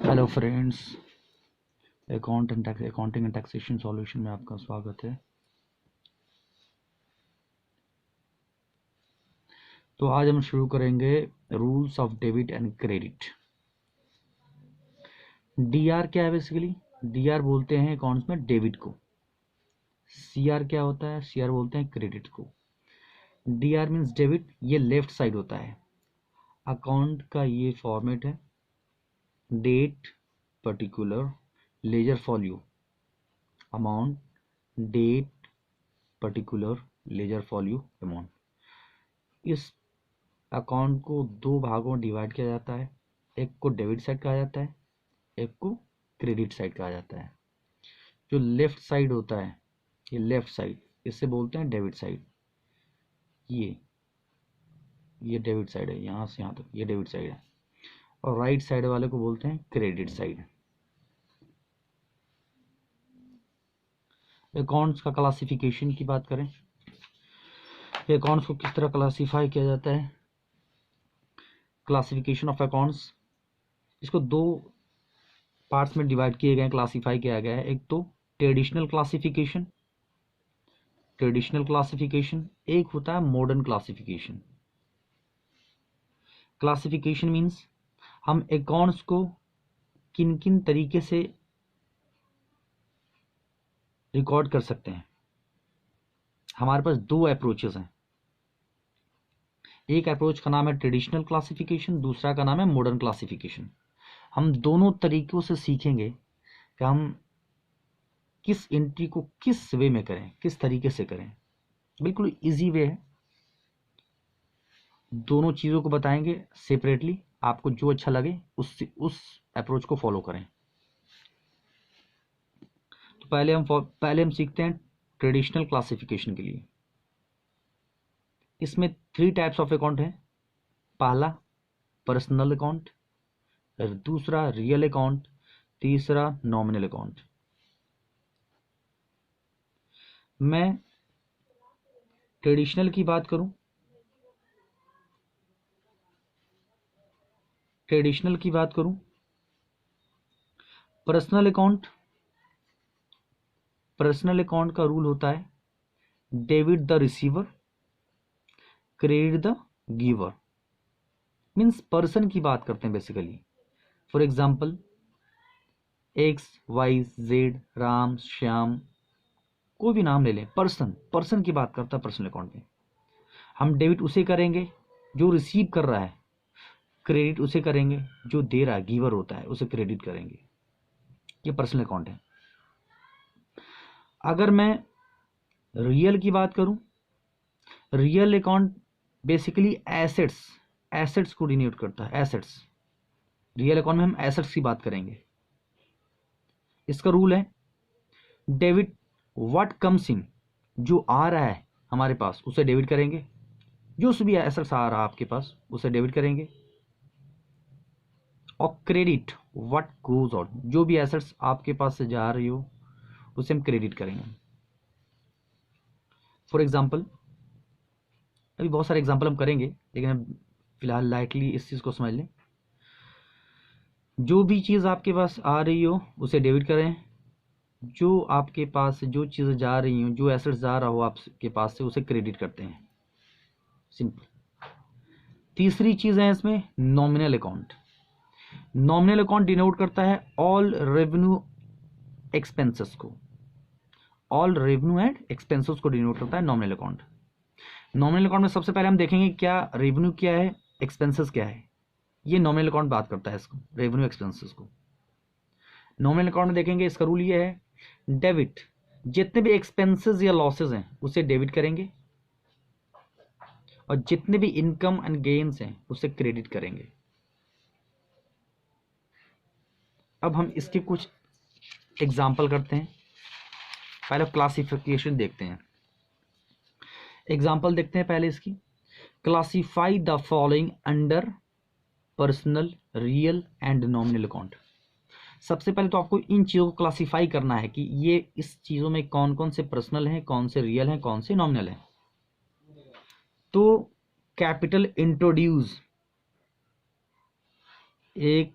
Hello friends, accounting and taxation solution में आपका स्वागत है। तो आज हम शुरू करेंगे rules of debit and credit. DR क्या है? बेसिकली डीआर बोलते हैं अकाउंट्स में डेबिट को। सीआर क्या होता है? सीआर बोलते हैं क्रेडिट को। डीआर मीन्स डेबिट, ये लेफ्ट साइड होता है। अकाउंट का ये फॉर्मेट है: date, particular, ledger folio, amount, date, particular, ledger folio, amount. इस अकाउंट को दो भागों में डिवाइड किया जाता है। एक को डेबिट साइड कहा जाता है, एक को क्रेडिट साइड कहा जाता है। जो लेफ्ट साइड होता है, ये लेफ्ट साइड, इसे बोलते हैं डेबिट साइड। ये डेबिट साइड है, यहाँ से यहाँ तक ये डेबिट साइड है। और राइट साइड वाले को बोलते हैं क्रेडिट साइड। अकाउंट्स का क्लासिफिकेशन की बात करें, अकाउंट्स को किस तरह क्लासीफाई किया जाता है? क्लासिफिकेशन ऑफ अकाउंट्स, इसको दो पार्ट्स में डिवाइड किए गए, क्लासीफाई किया गया है। एक तो ट्रेडिशनल क्लासिफिकेशन, एक होता है मॉडर्न क्लासिफिकेशन। क्लासिफिकेशन मीन्स हम अकाउंट्स को किन किन तरीके से रिकॉर्ड कर सकते हैं। हमारे पास दो अप्रोचेस हैं। एक अप्रोच का नाम है ट्रेडिशनल क्लासिफिकेशन, दूसरा का नाम है मॉडर्न क्लासिफिकेशन। हम दोनों तरीकों से सीखेंगे कि हम किस एंट्री को किस वे में करें, किस तरीके से करें। बिल्कुल इजी वे है, दोनों चीज़ों को बताएंगे सेपरेटली। आपको जो अच्छा लगे उस अप्रोच को फॉलो करें। तो पहले हम सीखते हैं ट्रेडिशनल क्लासिफिकेशन के लिए। इसमें 3 टाइप्स ऑफ अकाउंट है। पहला पर्सनल अकाउंट, दूसरा रियल अकाउंट, तीसरा नॉमिनल अकाउंट। मैं ट्रेडिशनल की बात करूं, पर्सनल अकाउंट का रूल होता है debit the receiver, credit the giver. Means person की बात करते हैं basically. For example X Y Z, Ram Shyam, कोई भी नाम ले लें, पर्सन की बात करता है पर्सनल अकाउंट में। हम डेबिट उसे करेंगे जो रिसीव कर रहा है, क्रेडिट उसे करेंगे जो दे रहा है, गिवर होता है, उसे क्रेडिट करेंगे। ये पर्सनल अकाउंट है। अगर मैं रियल की बात करूं, रियल अकाउंट बेसिकली एसेट्स को डिनोट करता है। एसेट्स, रियल अकाउंट में हम एसेट्स की बात करेंगे। इसका रूल है डेबिट व्हाट कम्स इन, जो आ रहा है हमारे पास उसे डेबिट करेंगे, जो भी एसेट्स आ रहा है आपके पास उसे डेबिट करेंगे। और क्रेडिट व्हाट गोज आउट, जो भी एसेट्स आपके पास से जा रही हो उसे हम क्रेडिट करेंगे। फॉर एग्जाम्पल, अभी बहुत सारे एग्जाम्पल हम करेंगे, लेकिन हम फिलहाल लाइटली इस चीज़ को समझ लें। जो भी चीज़ आपके पास आ रही हो उसे डेबिट करें, जो आपके पास जो चीज़ें जा रही हो, जो एसेट्स जा रहा हो आपके पास से, उसे क्रेडिट करते हैं। सिंपल। तीसरी चीज़ है इसमें nominal account. Nominal account denote करता है ऑल रेवेन्यू एक्सपेंसेस को, ऑल रेवेन्यू एंड एक्सपेंसेस को डिनोट करता है नॉमिनल अकाउंट। नॉमिनल अकाउंट में सबसे पहले हम देखेंगे क्या रेवेन्यू क्या है, एक्सपेंसेस क्या है। ये नॉमिनल अकाउंट बात करता है इसको, रेवेन्यू एक्सपेंसेस को। नॉमिनल अकाउंट में देखेंगे इसका रूल ये है डेबिट, जितने भी एक्सपेंसेस या लॉसेस हैं उसे डेबिट करेंगे, और जितने भी इनकम एंड गेन्स हैं उसे क्रेडिट करेंगे। अब हम इसके कुछ एग्जाम्पल करते हैं। पहले क्लासिफिकेशन देखते हैं, एग्जाम्पल देखते हैं पहले इसकी। Classify the following under personal, real and nominal account. सबसे पहले तो आपको इन चीज़ों को क्लासीफाई करना है कि ये इस चीज़ों में कौन कौन से पर्सनल हैं, कौन से रियल हैं, कौन से नॉमिनल हैं। तो कैपिटल इंट्रोड्यूस एक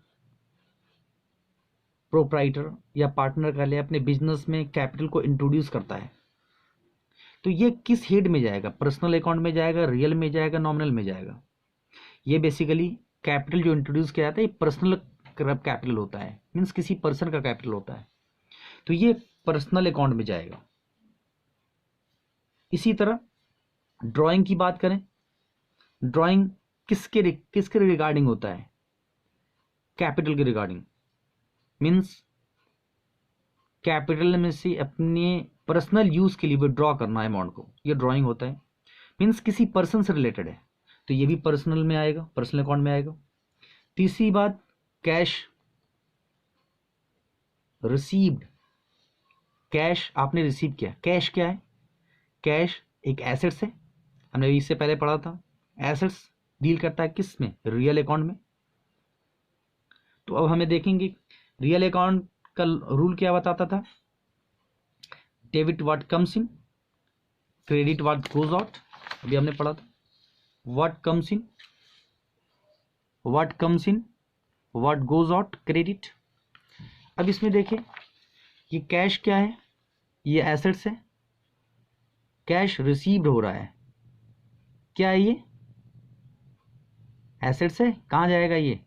प्रोप्राइटर या पार्टनर का ले अपने बिजनेस में कैपिटल को इंट्रोड्यूस करता है, तो ये किस हेड में जाएगा? पर्सनल अकाउंट में जाएगा, रियल में जाएगा, नॉमिनल में जाएगा? ये बेसिकली कैपिटल जो इंट्रोड्यूस किया जाता है ये पर्सनल कैपिटल होता है, मीन्स किसी पर्सन का कैपिटल होता है, तो ये पर्सनल अकाउंट में जाएगा। इसी तरह ड्राइंग की बात करें, ड्राइंग किसके रिगार्डिंग होता है? कैपिटल के रिगार्डिंग, मीन्स कैपिटल में से अपने पर्सनल यूज के लिए विड्रॉ करना है अमाउंट को, ये ड्राइंग होता है, मीन्स किसी पर्सन से रिलेटेड है, तो ये भी पर्सनल में आएगा, पर्सनल अकाउंट में आएगा। तीसरी बात, कैश रिसीव्ड, कैश आपने रिसीव किया। कैश क्या है? कैश एक एसेट्स है, हमने इससे पहले पढ़ा था। एसेट्स डील करता है किस में? रियल अकाउंट में। तो अब हमें देखेंगे रियल अकाउंट का रूल क्या बताता था। Debit what comes in, credit what goes out, अभी हमने पढ़ा था। What comes in, what goes out, credit. अब इसमें देखिए ये कैश क्या है? ये एसेट्स है। कैश रिसीव्ड हो रहा है, क्या है ये? एसेट्स है। कहाँ जाएगा ये?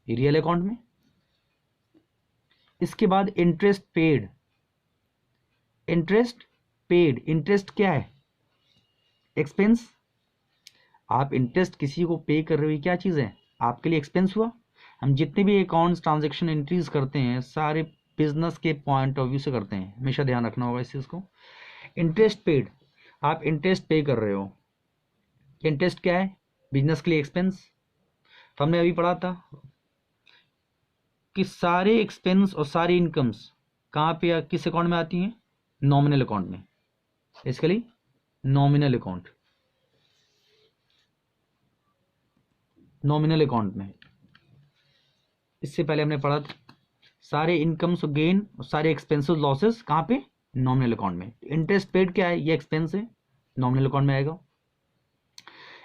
रियल अकाउंट में। इसके बाद इंटरेस्ट पेड, इंटरेस्ट क्या है? एक्सपेंस। आप इंटरेस्ट किसी को पे कर रहे हो, क्या चीज़ है? आपके लिए एक्सपेंस हुआ। हम जितने भी अकाउंट्स ट्रांजैक्शन एंट्रीज करते हैं सारे बिजनेस के पॉइंट ऑफ व्यू से करते हैं, हमेशा ध्यान रखना होगा इस चीज़ को। इंटरेस्ट पेड, आप इंटरेस्ट पे कर रहे हो, इंटरेस्ट क्या है? बिजनेस के लिए एक्सपेंस। तो हमने अभी पढ़ा था कि सारे एक्सपेंस और सारी इनकम्स कहाँ पे या किस अकाउंट में आती हैं? नॉमिनल अकाउंट में। Basically nominal account, nominal account में। इससे पहले हमने पढ़ा था सारे इनकम्स और गेन और सारे एक्सपेंसेस लॉसेस कहाँ पे? नॉमिनल अकाउंट में। इंटरेस्ट पेड क्या है? ये एक्सपेंस है, नॉमिनल अकाउंट में आएगा।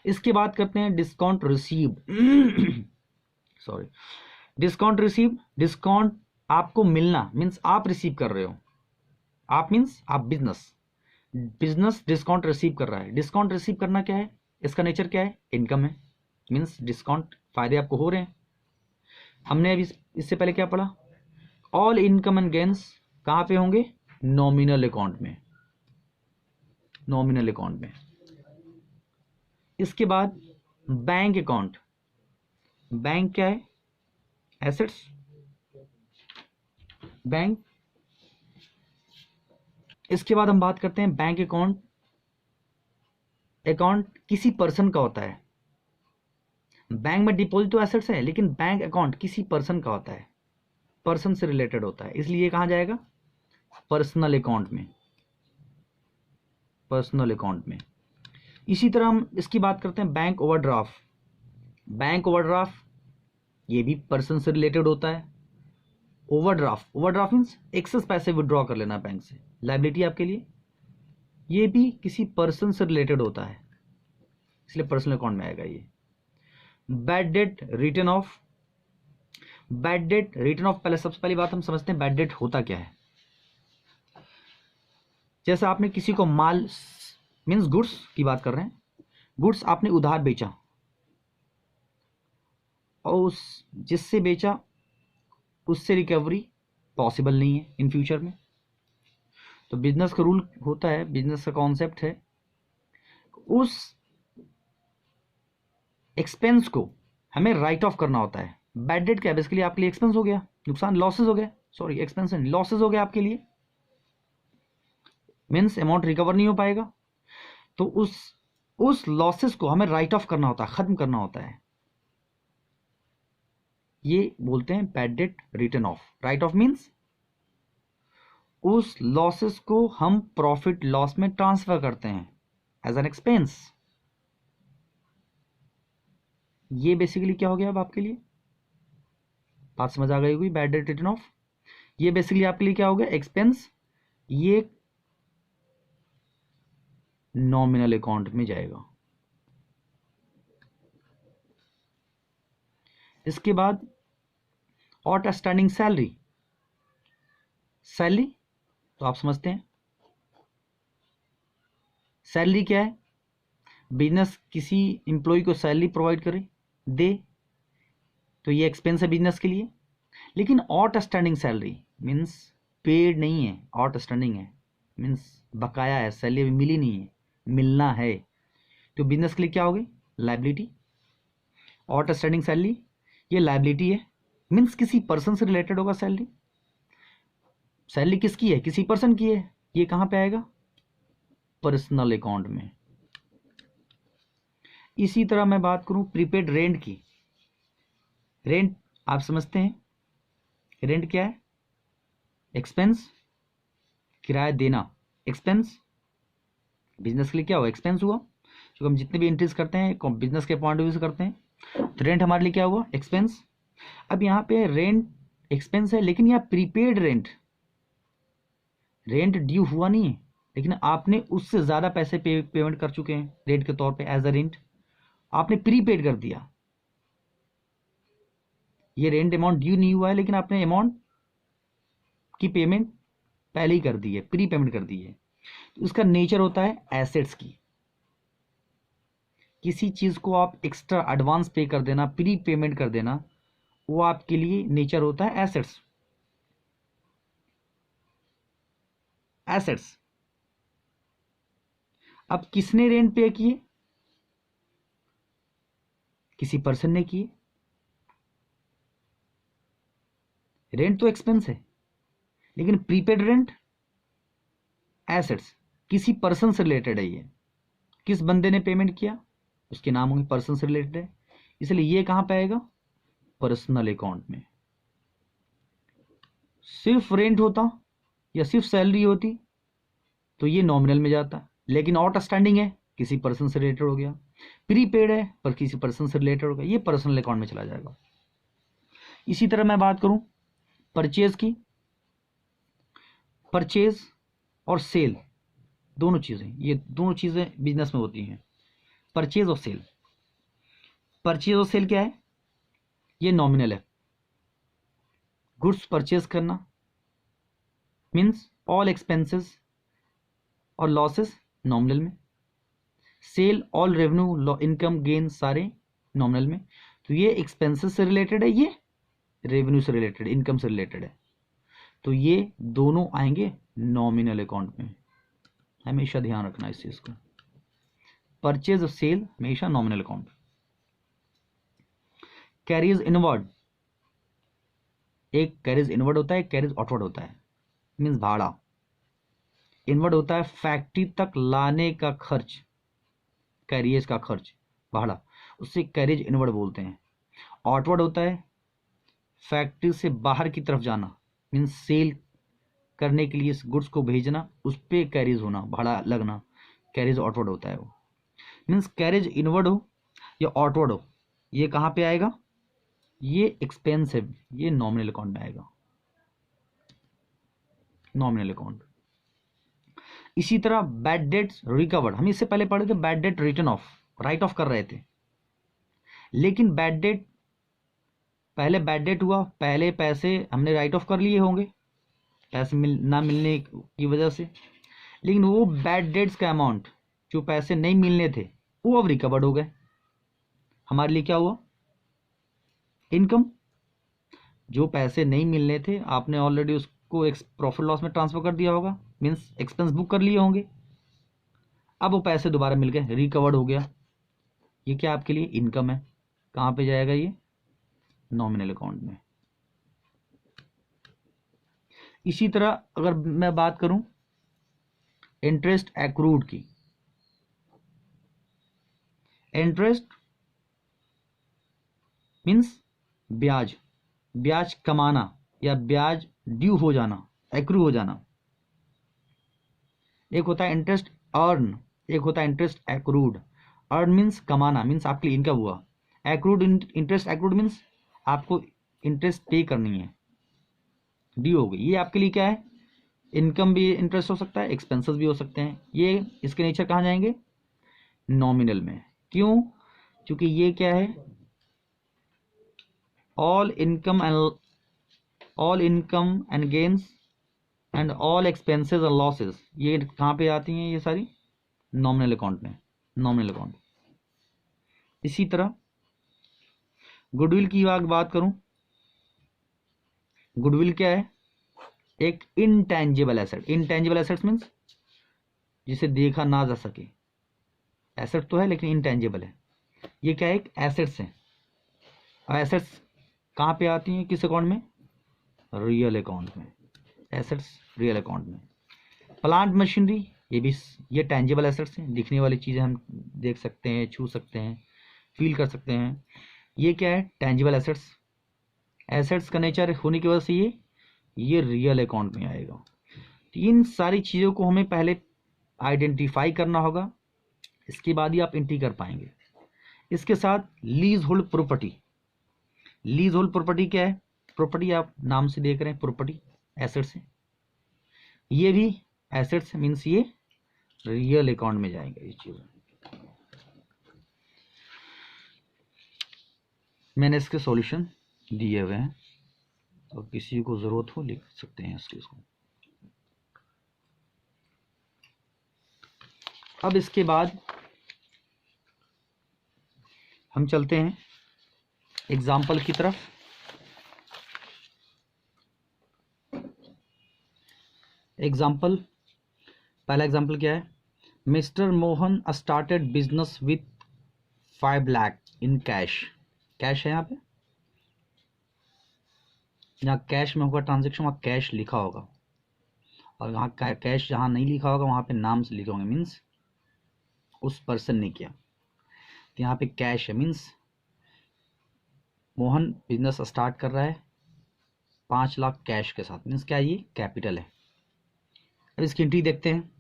इसके बाद करते हैं discount receive sorry, discount receive. Discount आपको मिलना, मीन्स आप रिसीव कर रहे हो, आप मीन्स आप बिजनेस डिस्काउंट रिसीव कर रहा है। डिस्काउंट रिसीव करना क्या है? इसका नेचर क्या है? इनकम है, मीन्स डिस्काउंट फायदे आपको हो रहे हैं। हमने अभी इससे पहले क्या पढ़ा? ऑल इनकम एंड गेन्स कहाँ पे होंगे? नॉमिनल अकाउंट में, नॉमिनल अकाउंट में। इसके बाद बैंक अकाउंट, बैंक क्या है? Assets, bank. इसके बाद हम बात करते हैं बैंक अकाउंट। अकाउंट किसी पर्सन का होता है, बैंक में डिपॉजिट तो एसेट्स है, लेकिन बैंक अकाउंट किसी पर्सन का होता है, पर्सन से रिलेटेड होता है, इसलिए कहाँ जाएगा? पर्सनल अकाउंट में, पर्सनल अकाउंट में। इसी तरह हम इसकी बात करते हैं बैंक ओवरड्राफ्ट। बैंक ओवरड्राफ्ट ये भी पर्सन से रिलेटेड होता है। ओवरड्राफ्ट मीन्स एक्सेस पैसे विड्रॉ कर लेना बैंक से, लायबिलिटी आपके लिए, ये भी किसी पर्सन से रिलेटेड होता है, इसलिए पर्सनल अकाउंट में आएगा ये। Bad debt return of, bad debt return of, पहले सबसे पहली बात हम समझते हैं बैड डेट होता क्या है। जैसे आपने किसी को माल, मीन्स गुड्स की बात कर रहे हैं, गुड्स आपने उधार बेचा और उस जिससे बेचा उससे रिकवरी पॉसिबल नहीं है इन फ्यूचर में। तो बिजनेस का रूल होता है, बिजनेस का कॉन्सेप्ट है, उस एक्सपेंस को हमें राइट ऑफ करना होता है। बैड डेट क्या? बेसिकली आपके लिए एक्सपेंस हो गया, नुकसान, लॉसेस हो गया, सॉरी एक्सपेंस नहीं, लॉसेस हो गया आपके लिए, मीन्स अमाउंट रिकवर नहीं हो पाएगा। तो उस लॉसेस को हमें राइट ऑफ करना होता है, खत्म करना होता है, ये बोलते हैं bad debt return of. Right of means उस लॉसेस को हम प्रॉफिट लॉस में ट्रांसफर करते हैं एज एन एक्सपेंस। ये बेसिकली क्या हो गया अब आपके लिए? बात समझ आ गई होगी, बैड डेट रिटर्न ऑफ। ये बेसिकली आपके लिए क्या हो गया? एक्सपेंस। ये नॉमिनल अकाउंट में जाएगा। इसके बाद आउटस्टैंडिंग सैलरी, सैलरी, तो आप समझते हैं सैलरी क्या है, बिजनेस किसी एम्प्लॉय को सैलरी प्रोवाइड करे, दे, तो ये एक्सपेंस है बिजनेस के लिए। लेकिन आउटस्टैंडिंग सैलरी मीन्स पेड नहीं है, आउटस्टैंडिंग है मीन्स बकाया है, सैलरी अभी मिली नहीं है, मिलना है, तो बिजनेस के लिए क्या होगी, लायबिलिटी। आउटस्टैंडिंग सैलरी ये लायबिलिटी है, मीन्स किसी पर्सन से रिलेटेड होगा सैलरी। सैलरी किसकी है, किसी पर्सन की है, ये कहाँ पे आएगा, पर्सनल अकाउंट में। इसी तरह मैं बात करूं प्रीपेड रेंट की, रेंट आप समझते हैं, रेंट क्या है, एक्सपेंस, किराया देना, एक्सपेंस, बिजनेस के लिए क्या हुआ, एक्सपेंस हुआ, क्योंकि हम जितने भी एंट्रीज करते हैं बिजनेस के पॉइंट ऑफ व्यू से करते हैं, तो रेंट हमारे लिए क्या हुआ, एक्सपेंस। अब यहाँ पे रेंट एक्सपेंस है, लेकिन यहाँ प्रीपेड रेंट, रेंट ड्यू हुआ नहीं है, लेकिन आपने उससे ज़्यादा पैसे पेमेंट कर चुके हैं रेंट के तौर पे, एज अ रेंट आपने प्रीपेड कर दिया। ये रेंट अमाउंट ड्यू नहीं हुआ है, लेकिन आपने अमाउंट की पेमेंट पहले ही कर दी है, प्री पेमेंट कर दी है। तो इसका नेचर होता है एसेट्स की, किसी चीज़ को आप एक्स्ट्रा एडवांस पे कर देना, प्री पेमेंट कर देना, वो आपके लिए नेचर होता है एसेट्स, एसेट्स। अब किसने रेंट पे किए, किसी पर्सन ने किए, रेंट तो एक्सपेंस है, लेकिन प्रीपेड रेंट एसेट्स, किसी पर्सन से रिलेटेड है, ये किस बंदे ने पेमेंट किया उसके नाम होंगे, पर्सन से रिलेटेड है, इसलिए ये कहां पे आएगा, पर्सनल अकाउंट में। सिर्फ रेंट होता या सिर्फ सैलरी होती तो ये नॉमिनल में जाता, लेकिन आउटस्टैंडिंग है, किसी पर्सन से रिलेटेड हो गया, प्रीपेड है पर किसी पर्सन से रिलेटेड हो गया, ये पर्सनल अकाउंट में चला जाएगा। इसी तरह मैं बात करूं परचेज की, परचेज और सेल दोनों चीजें, ये दोनों चीजें बिजनेस में होती हैं, परचेज और सेल। परचेज और सेल क्या है, ये नॉमिनल है, गुड्स परचेज करना मीन्स ऑल एक्सपेंसेस और लॉसेस नॉमिनल में, sale all revenue income gain सारे नॉमिनल में। तो ये एक्सपेंसेस से रिलेटेड है, ये रेवेन्यू से रिलेटेड, इनकम से रिलेटेड है, तो ये दोनों आएंगे नॉमिनल अकाउंट में, हमेशा ध्यान रखना इस चीज को, परचेज और सेल हमेशा नॉमिनल अकाउंट। कैरीज इनवर्ड, एक कैरीज इनवर्ड होता है, एक कैरीज आउटवर्ड होता है, मीन्स भाड़ा। इनवर्ड होता है फैक्ट्री तक लाने का खर्च, कैरियज का खर्च, भाड़ा, उससे कैरेज इनवर्ड बोलते हैं। आउटवर्ड होता है फैक्ट्री से बाहर की तरफ जाना, मीन्स सेल करने के लिए इस गुड्स को भेजना, उस पर कैरेज होना, भाड़ा लगना, कैरेज आउटवर्ड होता है वो। मीन्स कैरेज इनवर्ड हो या आउटवर्ड हो, ये कहाँ पे आएगा, ये एक्सपेंस है, ये नॉमिनल अकाउंट में आएगा, नॉमिनल अकाउंट। इसी तरह बैड डेट्स रिकवर्ड, हम इससे पहले पढ़े थे bad debt return of, right of कर रहे थे, लेकिन बैड डेट, पहले बैड डेट हुआ, पहले पैसे हमने राइट ऑफ कर लिए होंगे पैसे ना मिलने की वजह से, लेकिन वो बैड डेट्स का अमाउंट जो पैसे नहीं मिलने थे वो अब रिकवर्ड हो गए, हमारे लिए क्या हुआ, इनकम। जो पैसे नहीं मिलने थे आपने ऑलरेडी उसको एक प्रॉफिट लॉस में ट्रांसफर कर दिया होगा, मीन्स एक्सपेंस बुक कर लिए होंगे, अब वो पैसे दोबारा मिल गए, रिकवर्ड हो गया, ये क्या आपके लिए इनकम है, कहाँ पे जाएगा ये, नॉमिनल अकाउंट में। इसी तरह अगर मैं बात करूं इंटरेस्ट एक्रूड की, इंटरेस्ट मीन्स ब्याज, ब्याज कमाना या ब्याज ड्यू हो जाना, एक्रू हो जाना। एक होता है इंटरेस्ट अर्न, एक होता है इंटरेस्ट एक्रूड। अर्न मीन्स कमाना, मीन्स आपके लिए इनकम हुआ, एक्रूड इंटरेस्ट एक्रूड मीन्स आपको इंटरेस्ट पे करनी है, ड्यू हो गई, ये आपके लिए क्या है, इनकम भी इंटरेस्ट हो सकता है, एक्सपेंसेस भी हो सकते हैं, ये इसके नेचर कहाँ जाएंगे, नॉमिनल में। क्यों, क्योंकि ये क्या है, all income and gains and all expenses और लॉसेस, ये कहाँ पे आती हैं ये सारी? नॉमिनल अकाउंट में, नॉमिनल अकाउंट। इसी तरह गुडविल की बात करूं, गुडविल क्या है? एक intangible asset. Intangible assets means जिसे देखा ना जा सके। एसेट तो है लेकिन इनटेंजिबल है। ये क्या है? एक एसेट्स है। और एसेट्स कहाँ पे आती हैं, किस अकाउंट में? रियल अकाउंट में। एसेट्स रियल अकाउंट में। प्लांट मशीनरी, ये टेंजिबल एसेट्स हैं, दिखने वाली चीज़ें, हम देख सकते हैं, छू सकते हैं, फील कर सकते हैं। ये क्या है? Tangible assets. एसेट्स का नेचर होने की वजह से ये रियल अकाउंट में आएगा। तो इन सारी चीज़ों को हमें पहले आइडेंटिफाई करना होगा, इसके बाद ही आप एंट्री कर पाएंगे। इसके साथ lease hold property. Lease hold property क्या है? प्रॉपर्टी आप नाम से देख रहे हैं, प्रॉपर्टी एसेट्स है, ये भी एसेट्स मीन्स ये रियल अकाउंट में जाएंगे। ये चीज़ मैंने इसके सॉल्यूशन दिए हुए हैं, तो किसी को ज़रूरत हो लिख सकते हैं इसके इसको। अब इसके बाद हम चलते हैं एग्जाम्पल की तरफ। एग्जाम्पल, पहला एग्जाम्पल क्या है? Mister Mohan started business with 5 lakh in cash. Cash है यहाँ पे, जहाँ कैश में होगा ट्रांजेक्शन वहाँ कैश लिखा होगा, और यहाँ कैश जहाँ नहीं लिखा होगा वहाँ पे नाम से लिखे होंगे, मीन्स उस पर्सन ने किया। तो यहाँ पे कैश है, मीन्स मोहन बिजनेस स्टार्ट कर रहा है 5 लाख कैश के साथ, मीन्स क्या? ये कैपिटल है। अब इसकी एंट्री देखते हैं।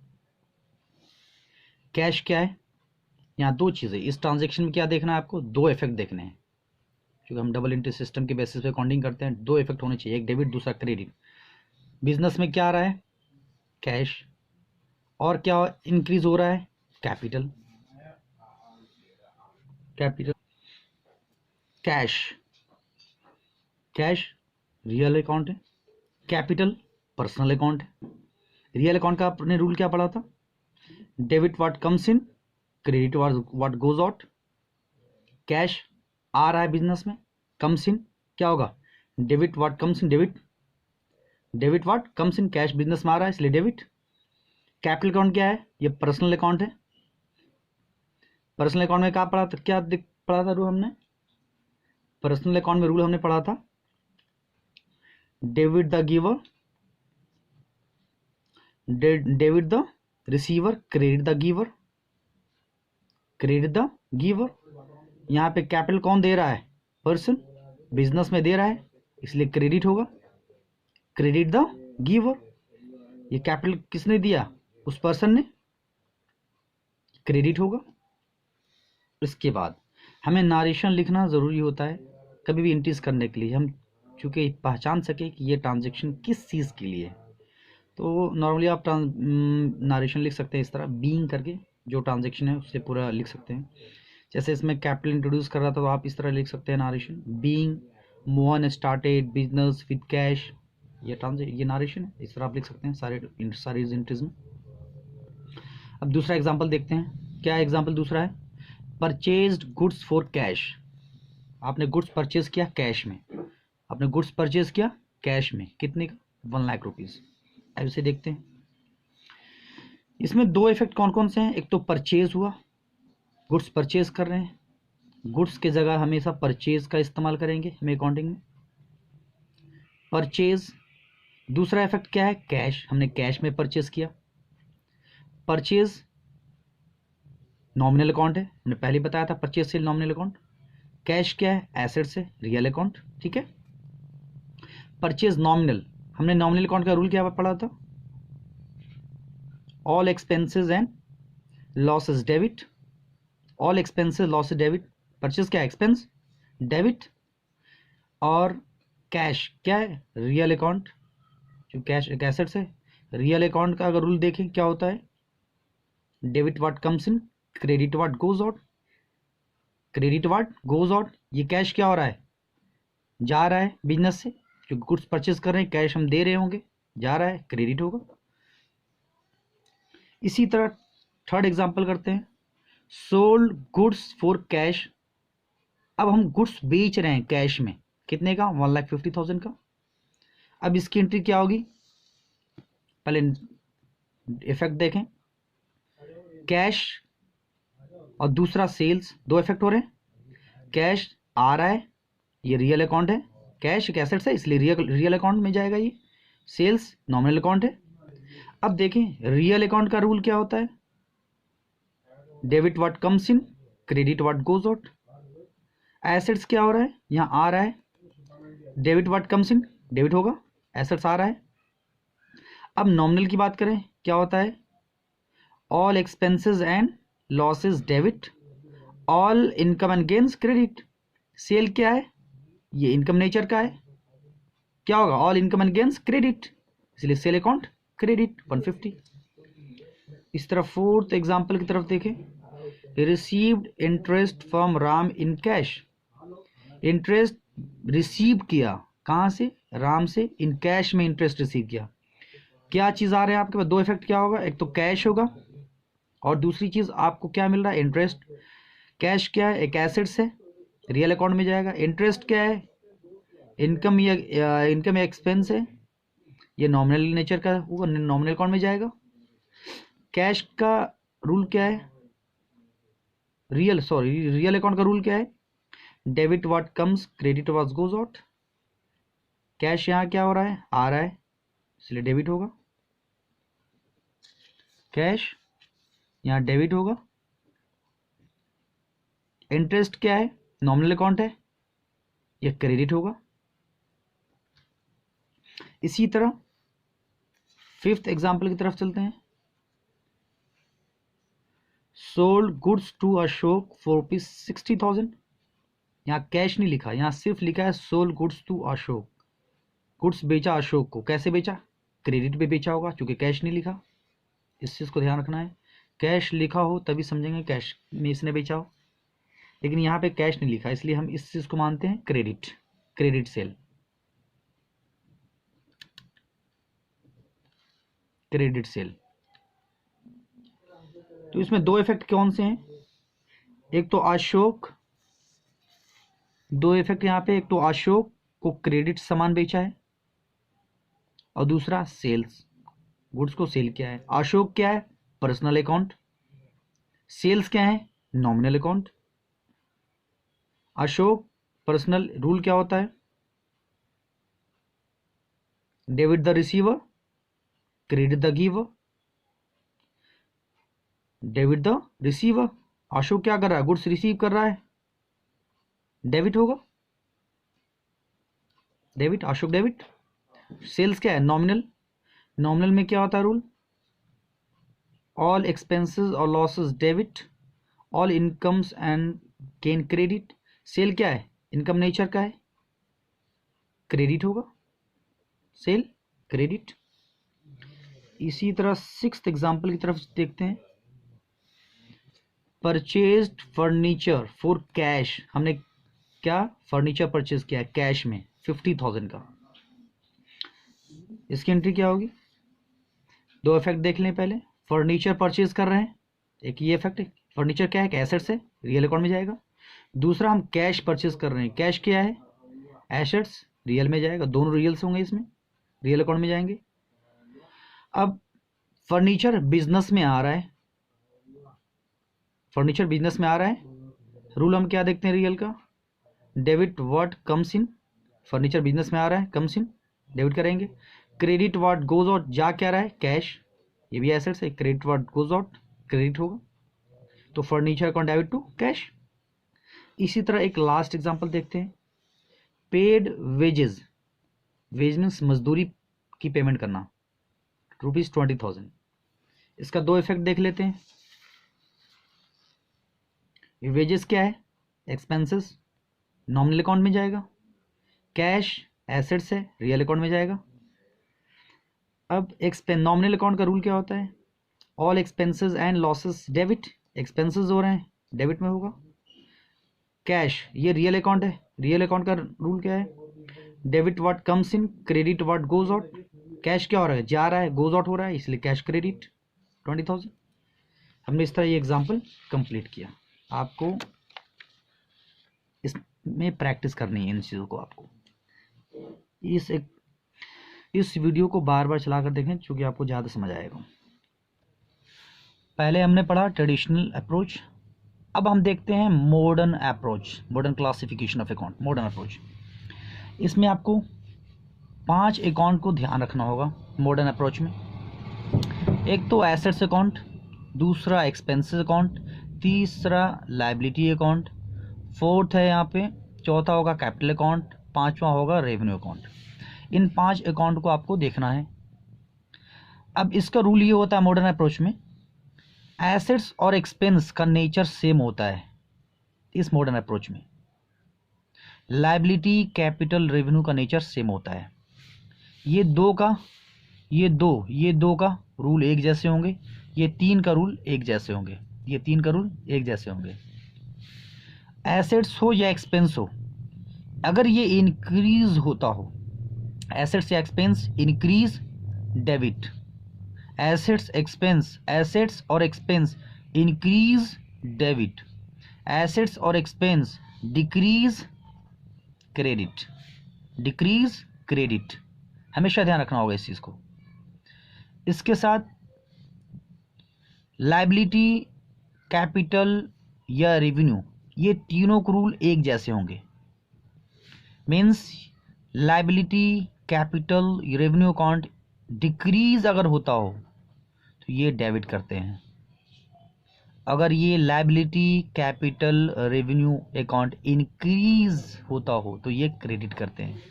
कैश क्या है? यहाँ दो चीज़ें, इस ट्रांजेक्शन में क्या देखना है आपको? दो इफेक्ट देखने हैं, क्योंकि हम डबल एंट्री सिस्टम के बेसिस पे अकाउंटिंग करते हैं। दो इफेक्ट होने चाहिए, एक डेबिट दूसरा क्रेडिट। बिजनेस में क्या आ रहा है? कैश। और क्या इंक्रीज हो रहा है? Capital. Capital, cash, cash real account है, कैपिटल पर्सनल अकाउंट है। रियल अकाउंट का आपने रूल क्या पढ़ा था? Debit what comes in, credit what goes out. Cash आ रहा है बिजनेस में, कम्स इन क्या होगा? Debit what comes in, debit. Debit what comes in, cash business में आ रहा है इसलिए डेबिट। कैपिटल अकाउंट क्या है? ये पर्सनल अकाउंट है। पर्सनल अकाउंट में क्या पढ़ा था, पढ़ा था रूल हमने? पर्सनल अकाउंट में रूल हमने पढ़ा था, debit the giver, debit the receiver, credit the giver, credit the giver. यहाँ पे कैपिटल कौन दे रहा है? पर्सन, बिजनेस में दे रहा है इसलिए क्रेडिट होगा, क्रेडिट द गिवर। ये कैपिटल किसने दिया? उस पर्सन ने, क्रेडिट होगा। इसके बाद हमें नारेशन लिखना ज़रूरी होता है कभी भी एंट्रीज करने के लिए, हम चूँकि पहचान सके कि ये ट्रांजेक्शन किस चीज़ के लिए है। तो नॉर्मली आप नारेशन लिख सकते हैं इस तरह, बीइंग करके, जो ट्रांजेक्शन है उससे पूरा लिख सकते हैं। जैसे इसमें कैपिटल इंट्रोड्यूस कर रहा था तो आप इस तरह लिख सकते हैं narration, being Mohan started business with cash. ये नारेशन है, इस तरह आप लिख सकते हैं सारी एंट्रीज में। अब दूसरा एग्जाम्पल देखते हैं। क्या एग्जाम्पल दूसरा है? Purchased goods for cash. आपने गुड्स परचेज किया कैश में, आपने गुड्स परचेज किया कैश में, कितने का? 1 लाख रुपीज़। अब इसे देखते हैं। इसमें दो इफेक्ट कौन कौन से हैं? एक तो परचेज हुआ, गुड्स परचेज कर रहे हैं, गुड्स के जगह हमेशा परचेज का इस्तेमाल करेंगे हमें अकाउंटिंग में, परचेज। दूसरा इफेक्ट क्या है? कैश, हमने कैश में परचेज किया। परचेज नॉमिनल अकाउंट है, हमने पहले बताया था, purchase sale nominal account. Cash क्या है? एसेट से रियल अकाउंट, ठीक है। परचेज नॉमिनल, हमने नॉमिनल अकाउंट का रूल क्या पढ़ा था? All expenses and losses debit, all expenses losses debit. Purchase क्या है? Expense, debit. और कैश क्या है? रियल अकाउंट, जो कैश एक एसेट है। रियल अकाउंट का अगर रूल देखें क्या होता है? Debit what comes in, credit what goes out, credit what goes out. ये कैश क्या हो रहा है? जा रहा है बिजनेस से, जो गुड्स परचेज कर रहे हैं कैश हम दे रहे होंगे, जा रहा है, क्रेडिट होगा। इसी तरह थर्ड एग्जांपल करते हैं, सोल्ड गुड्स फॉर कैश। अब हम गुड्स बेच रहे हैं कैश में, कितने का, 1,50,000 का। अब इसकी एंट्री क्या होगी, पहले इफेक्ट देखें, कैश और दूसरा सेल्स, दो इफेक्ट हो रहे हैं। कैश आ रहा है, ये रियल अकाउंट है, कैश एक एसेट्स है इसलिए रियल अकाउंट में जाएगा, ये सेल्स नॉमिनल अकाउंट है। अब देखें रियल अकाउंट का रूल क्या होता है, debit what comes in, credit what goes out. Assets क्या हो रहा है, यहाँ आ रहा है, debit what comes in, debit होगा, एसेट्स आ रहा है। अब नॉमिनल की बात करें, क्या होता है, all expenses and losses debit, all income and gains credit. Sale क्या है, ये इनकम नेचर का है, क्या होगा, all income and gains credit, इसलिए सेल अकाउंट क्रेडिट 150। इस तरह फोर्थ एग्जांपल की तरफ देखें, received interest from Ram in cash. Interest receive किया, कहाँ से, राम से, इन कैश में इंटरेस्ट रिसीव किया। क्या चीज़ आ रहा है आपके पास, दो इफेक्ट क्या होगा, एक तो कैश होगा और दूसरी चीज़ आपको क्या मिल रहा है, इंटरेस्ट। कैश क्या है, एक एसेट्स है, रियल अकाउंट में जाएगा। इंटरेस्ट क्या है, इनकम या एक्सपेंस है, ये नॉमिनल नेचर का होगा, नॉमिनल अकाउंट में जाएगा। कैश का रूल क्या है, रियल अकाउंट का रूल क्या है, debit what comes, credit what goes out. Cash यहाँ क्या हो रहा है, आ रहा है, इसलिए डेबिट होगा, कैश यहाँ डेबिट होगा। इंटरेस्ट क्या है, नॉमिनल अकाउंट है, ये क्रेडिट होगा। इसी तरह फिफ्थ एग्जांपल की तरफ चलते हैं, sold goods to Ashok for ₹60,000। यहाँ कैश नहीं लिखा, यहाँ सिर्फ लिखा है sold goods to Ashok, goods बेचा अशोक को, कैसे बेचा, क्रेडिट पे बेचा होगा, क्योंकि कैश नहीं लिखा, इस चीज़ को ध्यान रखना है। कैश लिखा हो तभी समझेंगे कैश में इसने बेचा हो, लेकिन यहाँ पे कैश नहीं लिखा, इसलिए हम इस चीज़ को मानते हैं credit, credit sale, credit sale. तो इसमें दो इफेक्ट कौन से हैं, एक तो अशोक, दो इफेक्ट यहाँ पे, एक तो अशोक को क्रेडिट सामान बेचा है और दूसरा सेल्स, गुड्स को सेल किया है। अशोक क्या है, पर्सनल अकाउंट, सेल्स क्या है, nominal account. Ashok personal rule क्या होता है, debit the receiver, credit the giver. Debit the receiver, Ashok क्या कर रहा है, गुड्स रिसीव कर रहा है, डेबिट होगा, डेबिट, अशोक डेबिट। सेल्स क्या है, नॉमिनल, नॉमिनल में क्या होता है रूल, ऑल एक्सपेंसेस और losses debit, all incomes and gain credit. Sale क्या है, इनकम नेचर का है, क्रेडिट होगा, सेल क्रेडिट। इसी तरह सिक्स्थ एग्जांपल की तरफ देखते हैं, परचेज्ड फर्नीचर फॉर कैश। हमने क्या, फर्नीचर परचेज किया कैश में 50,000 का, इसकी एंट्री क्या होगी, दो इफेक्ट देख लें पहले, फर्नीचर परचेज कर रहे हैं, एक ये इफेक्ट है, फर्नीचर क्या है, एसेट्स है, रियल अकाउंट में जाएगा। दूसरा हम कैश परचेज कर रहे हैं, कैश क्या है, एसेट्स, रियल में जाएगा, दोनों रियल्स होंगे इसमें, रियल अकाउंट में जाएंगे। अब फर्नीचर बिजनेस में आ रहा है, फर्नीचर बिजनेस में आ रहा है, रूल हम क्या देखते हैं रियल का, debit what comes in, furniture business में आ रहा है, कम्स इन, डेबिट करेंगे। क्रेडिट व्हाट गोज आउट, जा क्या रहा है, कैश, ये भी एसेट्स है, credit what goes out, credit होगा, तो furniture account debit to cash. इसी तरह एक लास्ट एग्जांपल देखते हैं, पेड वेजेस, वेज मीन्स मजदूरी की पेमेंट करना, ₹20,000। इसका दो इफेक्ट देख लेते हैं, वेजेस क्या है, एक्सपेंसेस, नॉमिनल अकाउंट में जाएगा, कैश एसेट्स है, रियल अकाउंट में जाएगा। अब नॉमिनल अकाउंट का रूल क्या होता है, all expenses and losses debit, expenses हो रहे हैं, डेबिट में होगा। कैश ये रियल अकाउंट है, रियल अकाउंट का रूल क्या है, debit what comes in, credit what goes out, cash क्या हो रहा है, जा रहा है, गोज आउट हो रहा है, इसलिए कैश क्रेडिट 20,000। हमने इस तरह ये एग्जांपल कंप्लीट किया। आपको इसमें प्रैक्टिस करनी है इन चीज़ों को। आपको इस वीडियो को बार बार चला कर देखें, क्योंकि आपको ज़्यादा समझ आएगा। पहले हमने पढ़ा ट्रेडिशनल अप्रोच, अब हम देखते हैं modern approach, modern classification of account, modern approach. इसमें आपको 5 अकाउंट को ध्यान रखना होगा मॉडर्न अप्रोच में। एक तो एसेट्स अकाउंट, दूसरा एक्सपेंसेस अकाउंट, तीसरा लायबिलिटी अकाउंट, फोर्थ है यहाँ पे, चौथा होगा कैपिटल अकाउंट, पांचवा होगा रेवेन्यू अकाउंट। इन 5 अकाउंट को आपको देखना है। अब इसका रूल ये होता है मॉडर्न अप्रोच में, एसेट्स और एक्सपेंस का नेचर सेम होता है इस मॉडर्न अप्रोच में। लायबिलिटी, कैपिटल, रेवेन्यू का नेचर सेम होता है। ये दो का रूल एक जैसे होंगे, ये 3 का रूल एक जैसे होंगे, ये 3 का रूल एक जैसे होंगे। एसेट्स हो या एक्सपेंस हो, अगर ये इंक्रीज होता हो, एसेट्स या expense increase debit, assets expense, assets और एक्सपेंस इंक्रीज डेबिट, एसेट्स और expense decrease credit, decrease credit. हमेशा ध्यान रखना होगा इस चीज को। इसके साथ लायबिलिटी, कैपिटल या रेवेन्यू, ये तीनों के रूल एक जैसे होंगे। Means liability, capital, revenue account decrease अगर होता हो तो ये डेबिट करते हैं, अगर ये liability, capital, revenue account increase होता हो तो ये क्रेडिट करते हैं।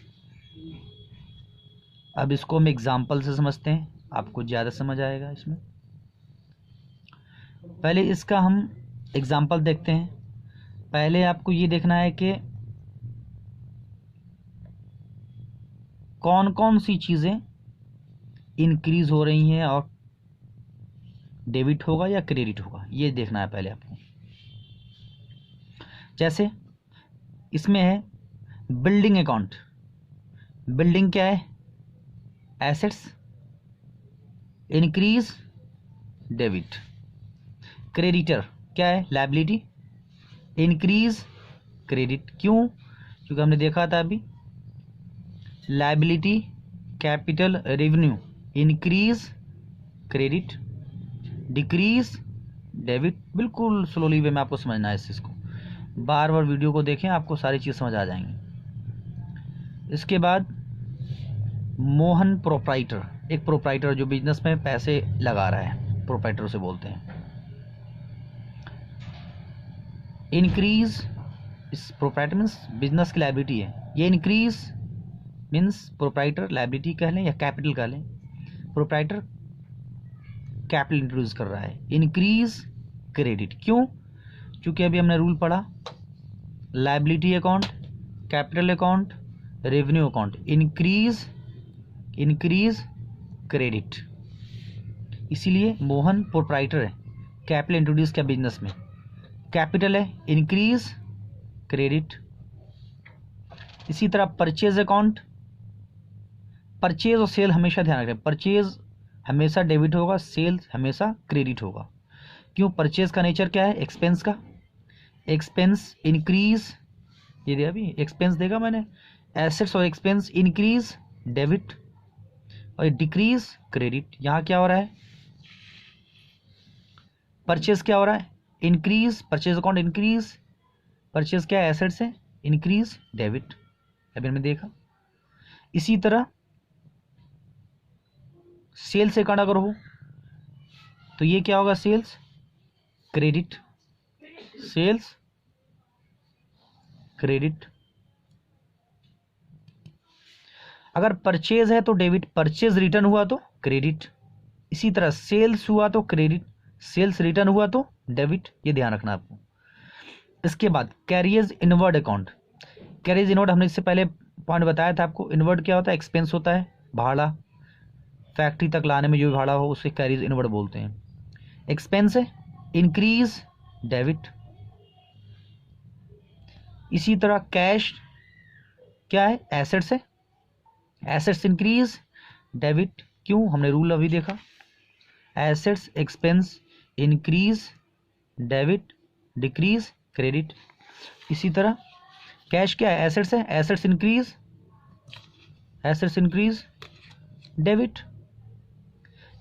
अब इसको हम एग्जाम्पल से समझते हैं, आपको ज़्यादा समझ आएगा इसमें। पहले इसका हम एग्जाम्पल देखते हैं। पहले आपको ये देखना है कि कौन कौन सी चीज़ें इंक्रीज हो रही हैं और डेबिट होगा या क्रेडिट होगा, ये देखना है पहले आपको। जैसे इसमें है बिल्डिंग अकाउंट, बिल्डिंग क्या है, एसेट्स, इंक्रीज डेबिट। क्रेडिटर क्या है, लायबिलिटी, इंक्रीज क्रेडिट। क्यों, क्योंकि हमने देखा था अभी liability, capital, revenue increase credit, decrease debit. बिल्कुल स्लोली वे में आपको समझना है इस चीज़ को, बार बार वीडियो को देखें, आपको सारी चीज़ समझ आ जाएंगी। इसके बाद मोहन प्रोप्राइटर, एक प्रोप्राइटर जो बिजनेस में पैसे लगा रहा है, प्रोप्राइटर उसे बोलते हैं। इंक्रीज, इस प्रोप्राइटर मीन्स बिजनेस की लायबिलिटी है, ये इंक्रीज मीन्स प्रोप्राइटर लायबिलिटी कह लें या कैपिटल कह लें। प्रोप्राइटर कैपिटल इंट्रोड्यूस कर रहा है, इंक्रीज क्रेडिट। क्यों, क्योंकि अभी हमने रूल पढ़ा, liability account, capital account, revenue account increase credit. इसीलिए मोहन प्रोप्राइटर है, कैपिटल इंट्रोड्यूस किया बिजनेस में, कैपिटल है, इंक्रीज क्रेडिट। इसी तरह परचेज अकाउंट, परचेज और सेल हमेशा ध्यान रखें, परचेज हमेशा डेबिट होगा, सेल्स हमेशा क्रेडिट होगा। क्यों, परचेज का नेचर क्या है, एक्सपेंस का, एक्सपेंस इंक्रीज, ये दिया अभी एक्सपेंस देगा मैंने, एसेट्स और एक्सपेंस इंक्रीज डेबिट और डिक्रीज क्रेडिट। यहाँ क्या हो रहा है, परचेज क्या हो रहा है, increase, purchase account increase, purchase क्या है, एसेट्स है, इंक्रीज डेबिट, अभी हमने देखा। इसी तरह सेल्स अकाउंट अगर हो तो ये क्या होगा, सेल्स क्रेडिट, सेल्स क्रेडिट। अगर परचेज है तो डेबिट, परचेज रिटर्न हुआ तो क्रेडिट। इसी तरह सेल्स हुआ तो क्रेडिट, सेल्स रिटर्न हुआ तो डेबिट, ये ध्यान रखना आपको। इसके बाद carriers inward account, carriers inward हमने इससे पहले पॉइंट बताया था आपको। इनवर्ड क्या होता है, एक्सपेंस होता है, भाड़ा, फैक्ट्री तक लाने में जो भी भाड़ा हो उसे कैरियर्स इनवर्ड बोलते हैं। एक्सपेंस है, इंक्रीज डेबिट। इसी तरह कैश क्या है, एसेट्स है, एसेट्स इंक्रीज डेबिट। क्यों? हमने रूल अभी देखा, assets expense increase debit, decrease credit. इसी तरह कैश क्या है? एसेट्स है, एसेट्स इंक्रीज डेबिट।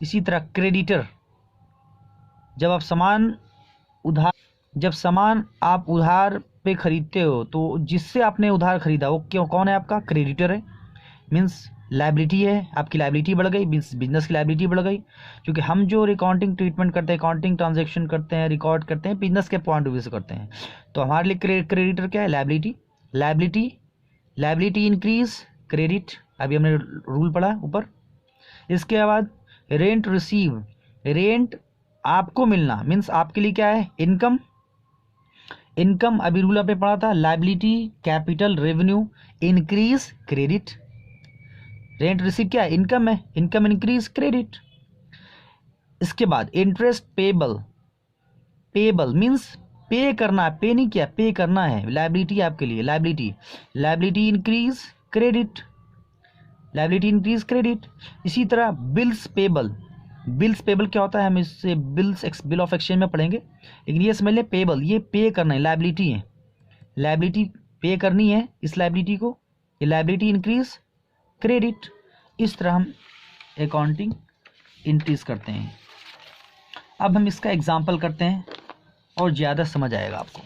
इसी तरह क्रेडिटर, जब सामान आप उधार पे खरीदते हो तो जिससे आपने उधार खरीदा वो क्यों कौन है? आपका क्रेडिटर है। मीन्स लायबिलिटी है, आपकी लायबिलिटी बढ़ गई, बिजनेस की लायबिलिटी बढ़ गई। क्योंकि हम जो अकाउंटिंग ट्रीटमेंट करते हैं, अकाउंटिंग ट्रांजेक्शन करते हैं, रिकॉर्ड करते हैं, बिजनेस के पॉइंट ऑफ व्यू से करते हैं। तो हमारे लिए क्रेडिटर क्या है? लायबिलिटी इंक्रीज क्रेडिट, अभी हमने रूल पढ़ा ऊपर। इसके बाद रेंट रिसीव, रेंट आपको मिलना, मीन्स आपके लिए क्या है? इनकम अभी रूल आपने पढ़ा था, liability capital revenue increase credit. Rent receive क्या है? इनकम है, इनकम इंक्रीज क्रेडिट। इसके बाद इंटरेस्ट पेबल मीन्स पे करना है, पे नहीं किया, पे करना है, लायबिलिटी आपके लिए, लायबिलिटी इंक्रीज क्रेडिट। इसी तरह बिल पेबल क्या होता है? हम इससे बिल ऑफ एक्सचेंज में पढ़ेंगे, लेकिन ये समझ लें पेबल, ये पे करना है, लायबिलिटी पे करनी है इस लायबिलिटी को, ये लायबिलिटी इंक्रीज क्रेडिट। इस तरह हम अकाउंटिंग इंक्रीज करते हैं। अब हम इसका एग्जाम्पल करते हैं और ज़्यादा समझ आएगा आपको।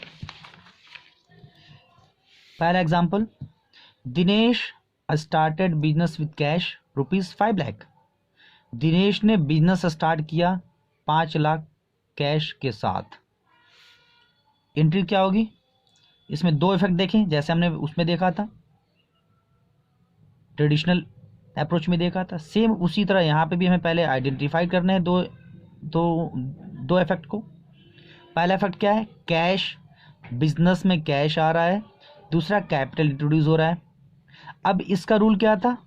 पहला example, Dinesh started business with cash ₹5 lakh. Dinesh ने बिजनेस स्टार्ट किया 5 लाख कैश के साथ। एंट्री क्या होगी? इसमें 2 इफेक्ट देखें, जैसे हमने उसमें देखा था, ट्रेडिशनल अप्रोच में देखा था, सेम उसी तरह यहाँ पे भी हमें पहले आइडेंटिफाई करने हैं दो इफेक्ट को। पहला इफेक्ट क्या है? कैश, बिजनेस में कैश आ रहा है। दूसरा कैपिटल इंट्रोड्यूस हो रहा है। अब इसका रूल क्या था?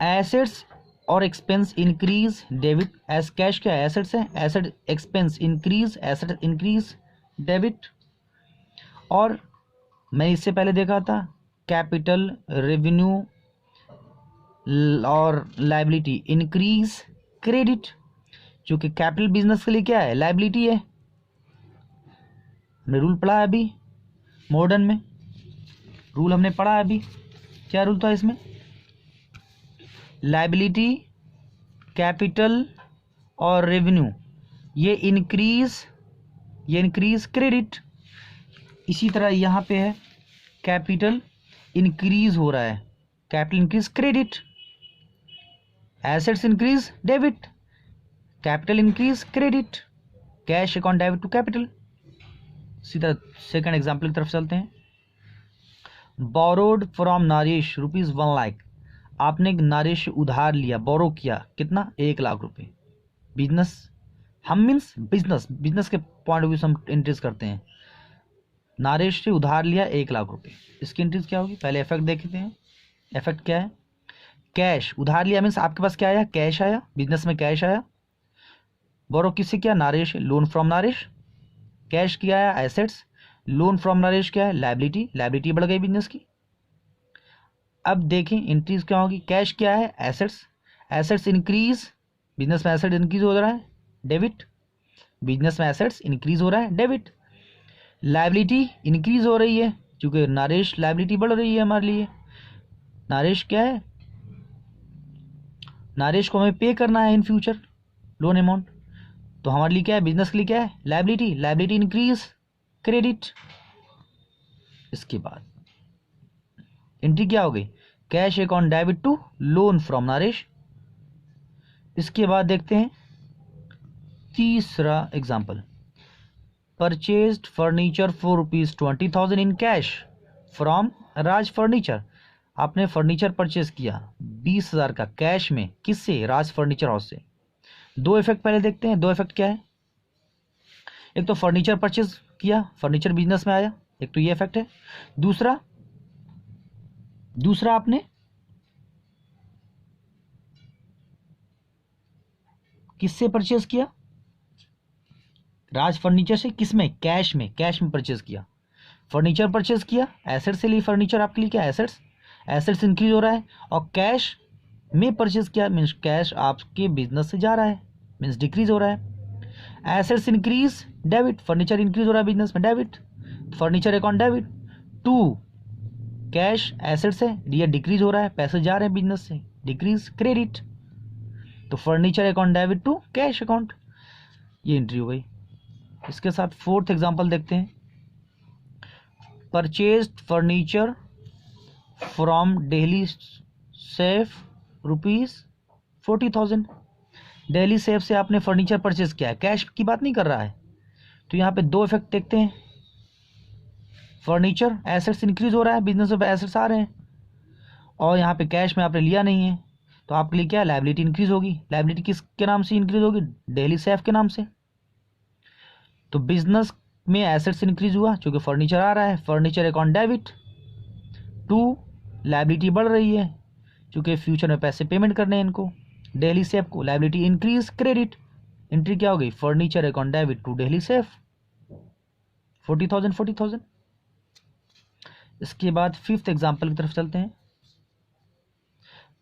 एसेट्स और expense increase debit, S cash क्या है? एसेट्स है, एसेट एक्सपेंस इंक्रीज डेबिट। और मैं इससे पहले देखा था कैपिटल रेवेन्यू और लायबिलिटी इंक्रीज क्रेडिट, क्योंकि कैपिटल बिजनेस के लिए क्या है? लायबिलिटी है। हमने रूल पढ़ा है अभी मॉडर्न में, रूल हमने पढ़ा है अभी। क्या रूल था इसमें? लायबिलिटी कैपिटल और रेवेन्यू ये इंक्रीज क्रेडिट। इसी तरह यहाँ पे है कैपिटल इंक्रीज हो रहा है, capital increase credit, assets increase debit, capital increase credit, cash account debit to capital. सीधा सेकंड एग्जांपल की तरफ चलते हैं। Borrowed from Naresh ₹1 lakh. आपने नरेश से उधार लिया, बोरो किया, कितना? 1 लाख रुपए। बिजनेस के पॉइंट ऑफ व्यू से हम एंट्रीज करते हैं। नरेश से उधार लिया 1 लाख रुपए, इसकी एंट्रीज क्या होगी? पहले इफेक्ट देखते हैं। इफेक्ट क्या है? कैश, उधार लिया मीन्स आपके पास क्या आया? कैश आया, बिजनेस में कैश आया। बोरो किससे किया? Naresh, loan from Naresh. Cash किया आया? एसेट्स। लोन फ्रॉम नरेश क्या है? लायबिलिटी बढ़ गई बिजनेस की। अब देखें एंट्रीज क्या होगी? कैश क्या है? एसेट्स इंक्रीज, बिजनेस में एसेट इंक्रीज हो रहा है, डेबिट, बिजनेस में एसेट्स इंक्रीज हो रहा है, डेबिट। लायबिलिटी इंक्रीज हो रही है क्योंकि नरेश लायबिलिटी बढ़ रही है हमारे लिए। नरेश क्या है? नरेश को हमें पे करना है इन फ्यूचर लोन अमाउंट, तो हमारे लिए क्या है? बिजनेस के लिए क्या है? Liability increase credit. इसके बाद एंट्री क्या हो गई? Cash account debit to loan from Naresh. इसके बाद देखते हैं तीसरा example, purchased furniture for ₹20,000 in cash from Raj furniture. आपने फर्नीचर परचेज किया 20,000 का कैश में, किससे? राज फर्नीचर हाउस से। 2 इफेक्ट पहले देखते हैं। 2 इफेक्ट क्या है? एक तो फर्नीचर परचेज किया, फर्नीचर बिजनेस में आया, एक तो ये इफेक्ट है। दूसरा आपने किससे परचेज किया? राज फर्नीचर से। किसमें? कैश में परचेज किया। फर्नीचर परचेज किया, एसेट से ली फर्नीचर, आपके लिए क्या? एसेट्स इंक्रीज हो रहा है। और कैश में परचेज किया मीन्स कैश आपके बिजनेस से जा रहा है, मीन्स डिक्रीज हो रहा है। Assets increase debit, furniture increase हो रहा है बिजनेस में, debit, furniture account debit. To cash assets है, ये डिक्रीज हो रहा है, पैसे जा रहे हैं बिजनेस से, डिक्रीज, क्रेडिट। तो furniture account debit to cash account, ये एंट्री हो गई। इसके साथ फोर्थ एग्जांपल देखते हैं। Purchased furniture from Delhi safe ₹40,000। Delhi safe से आपने फर्नीचर परचेज किया है, कैश की बात नहीं कर रहा है। तो यहाँ पे दो इफेक्ट देखते हैं। फर्नीचर एसेट्स इंक्रीज हो रहा है, बिजनेस में एसेट्स आ रहे हैं, और यहाँ पे कैश में आपने लिया नहीं है, तो आपके लिए क्या है, लायबिलिटी इंक्रीज होगी। लायबिलिटी किसके नाम से इंक्रीज होगी, दिल्ली सेफ के नाम से। तो बिजनेस में एसेट्स इंक्रीज हुआ क्योंकि फर्नीचर आ रहा है, furniture account debit. To liability बढ़ रही है क्योंकि फ्यूचर में पैसे पेमेंट करने हैं इनको, दिल्ली सेफ को, लायबिलिटी इंक्रीज, क्रेडिट। एंट्री क्या हो गई, furniture account debit to Delhi safe 40,000। इसके बाद फिफ्थ एग्जांपल की तरफ चलते हैं।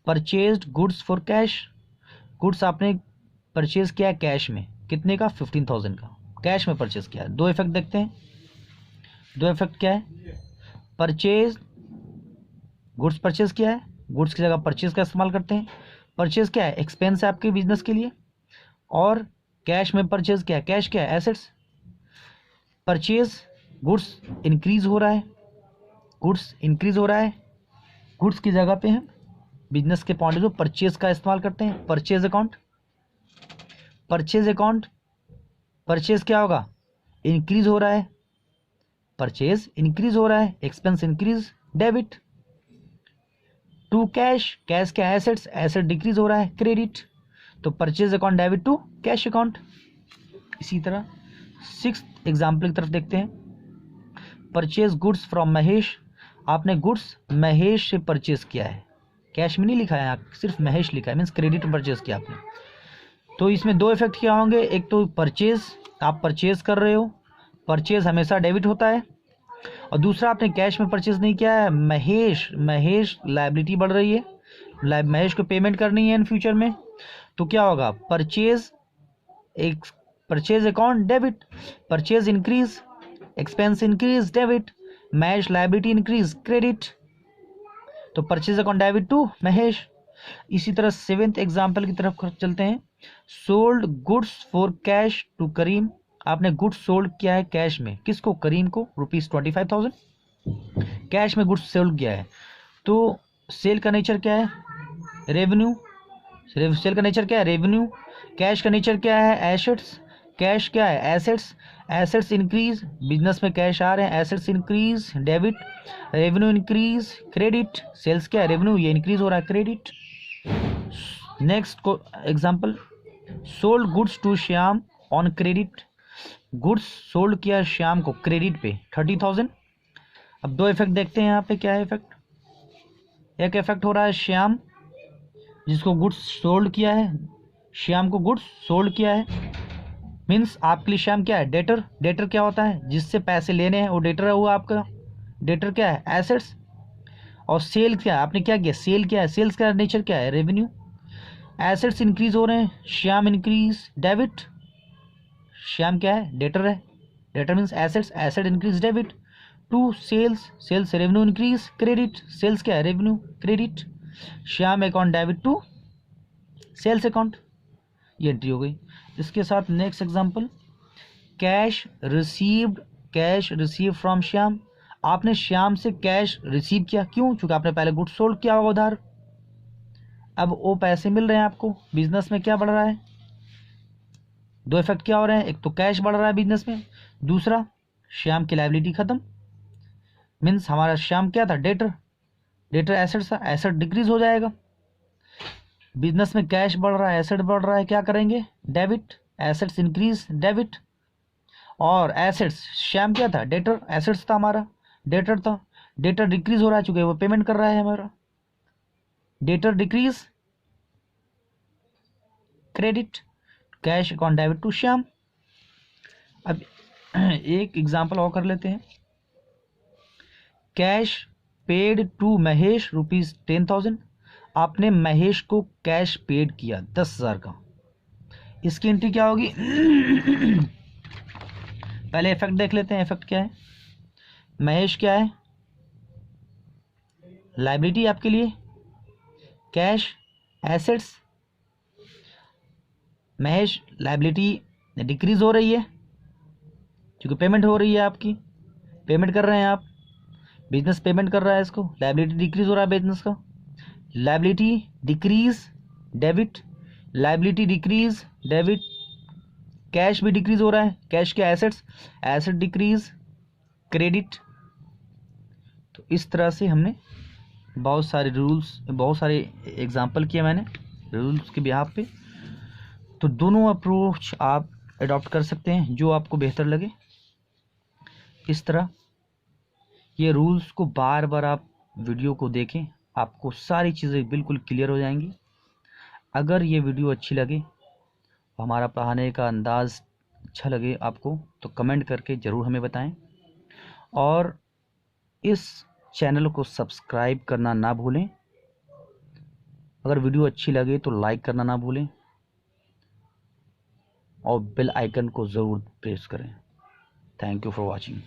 Purchased goods for cash, goods आपने परचेज किया है कैश में, कितने का, 15,000 का, कैश में परचेज किया है। दो इफेक्ट देखते हैं। दो इफेक्ट क्या है, परचेज गुड्स परचेज किया है, गुड्स की जगह परचेज का इस्तेमाल करते हैं। परचेज क्या है, एक्सपेंस है आपके बिजनेस के लिए, और कैश में परचेज क्या है, कैश क्या है, एसेट्स। परचेज गुड्स इंक्रीज हो रहा है, गुड्स इंक्रीज हो रहा है, गुड्स की जगह पे हम बिजनेस के पॉइंट ऑफ परचेज का इस्तेमाल करते हैं। Purchase account, purchase account, purchase क्या होगा, इंक्रीज हो रहा है, परचेज इंक्रीज हो रहा है, expense increase, debit. To cash, cash क्या है, एसेट्स, एसेट डिक्रीज हो रहा है, क्रेडिट। तो purchase account debit to cash account. इसी तरह सिक्स्थ एग्जाम्पल की तरफ देखते हैं। परचेज गुड्स फ्रॉम महेश, आपने गुड्स महेश से परचेज किया है, कैश में नहीं लिखा है यहाँ, सिर्फ महेश लिखा है, मीन्स क्रेडिट परचेज किया आपने। तो इसमें दो इफेक्ट क्या होंगे, एक तो परचेज, आप परचेज कर रहे हो, परचेज हमेशा डेबिट होता है, और दूसरा आपने कैश में परचेज नहीं किया है, महेश लायबिलिटी बढ़ रही है, महेश को पेमेंट करनी है इन फ्यूचर में। तो क्या होगा, परचेज एक purchase account debit, purchase increase, expense increase, debit, Mahesh liability increase, credit. तो purchase account debit to Mahesh. इसी तरह सेवेंथ एग्जाम्पल की तरफ चलते हैं। Sold goods for cash to Karim, आपने गुड्स सोल्ड किया है कैश में, किसको, करीम को, ₹25,000 कैश में गुड्स सोल्ड किया है। तो सेल का नेचर क्या है, रेवेन्यू, सेल का नेचर क्या है, रेवेन्यू। कैश का नेचर क्या है, एसेट्स, कैश क्या है, एसेट्स, एसेट्स इंक्रीज, बिजनेस में कैश आ रहे हैं, assets increase, debit, revenue increase, credit, sales क्या है, रेवेन्यू, ये इंक्रीज हो रहा है, क्रेडिट। नेक्स्ट को example, sold goods to Shyam on credit, goods sold किया श्याम को क्रेडिट पे 30,000। अब दो इफेक्ट देखते हैं यहाँ पे, क्या है इफेक्ट, एक इफेक्ट हो रहा है श्याम जिसको गुड्स सोल्ड किया है, श्याम को गुड्स सोल्ड किया है, मीन्स आपके लिए श्याम क्या है, डेटर। डेटर क्या होता है, जिससे पैसे लेने हैं वो डेटर हुआ आपका, डेटर क्या है, एसेट्स। और सेल क्या है, आपने क्या किया, सेल क्या है, सेल्स का नेचर क्या है, रेवेन्यू। एसेट्स इंक्रीज हो रहे हैं, श्याम इंक्रीज, डेबिट, श्याम क्या है, डेटर है, debtor means assets, asset increase, debit. To sales, sales revenue increase, credit, sales क्या है, revenue, credit, Shyam account debit to sales account, ये एंट्री हो गई। इसके साथ next example, cash received from Shyam, आपने श्याम से कैश रिसीव किया, क्यों, क्योंकि आपने पहले गुड्स सोल्ड किया होगा उधार, अब वो पैसे मिल रहे हैं आपको, बिजनेस में क्या बढ़ रहा है, दो इफेक्ट क्या हो रहे हैं, एक तो कैश बढ़ रहा है बिजनेस में, दूसरा श्याम की लायबिलिटी खत्म, मीन्स हमारा श्याम क्या था, डेटर, डेटर एसेट्स था, एसेट डिक्रीज हो जाएगा। बिजनेस में कैश बढ़ रहा है, एसेट बढ़ रहा है, क्या करेंगे, डेबिट, एसेट्स इंक्रीज, डेबिट। और एसेट्स, श्याम क्या था, डेटर, एसेट्स था हमारा, डेटर था, डेटर डिक्रीज हो रहा है चूंकि वो पेमेंट कर रहा है हमारा, debtor decrease, credit, cash account debit to Shyam. अब एक एग्जांपल और कर लेते हैं। कैश पेड टू महेश ₹10,000, आपने महेश को कैश पेड किया 10,000 का, इसकी एंट्री क्या होगी? पहले इफेक्ट देख लेते हैं। इफेक्ट क्या है? महेश क्या है? लायबिलिटी आपके लिए, cash, assets. Mahesh liability decrease हो रही है क्योंकि पेमेंट हो रही है, आपकी पेमेंट कर रहे हैं आप, बिजनेस पेमेंट कर रहा है इसको, लायबिलिटी डिक्रीज हो रहा है बिजनेस का। Liability decrease debit, liability decrease debit, cash भी डिक्रीज हो रहा है, कैश के एसेट्स, एसेट डिक्रीज क्रेडिट। तो इस तरह से हमने बहुत सारे रूल्स, बहुत सारे एग्जांपल किए मैंने रूल्स के बिहाफ पे। तो दोनों अप्रोच आप अडॉप्ट कर सकते हैं जो आपको बेहतर लगे। इस तरह ये रूल्स को बार बार आप वीडियो को देखें, आपको सारी चीज़ें बिल्कुल क्लियर हो जाएंगी। अगर ये वीडियो अच्छी लगे, हमारा पढ़ाने का अंदाज़ अच्छा लगे आपको, तो कमेंट करके ज़रूर हमें बताएं। और इस चैनल को सब्सक्राइब करना ना भूलें। अगर वीडियो अच्छी लगे तो लाइक करना ना भूलें और बेल आइकन को ज़रूर प्रेस करें। Thank you for watching.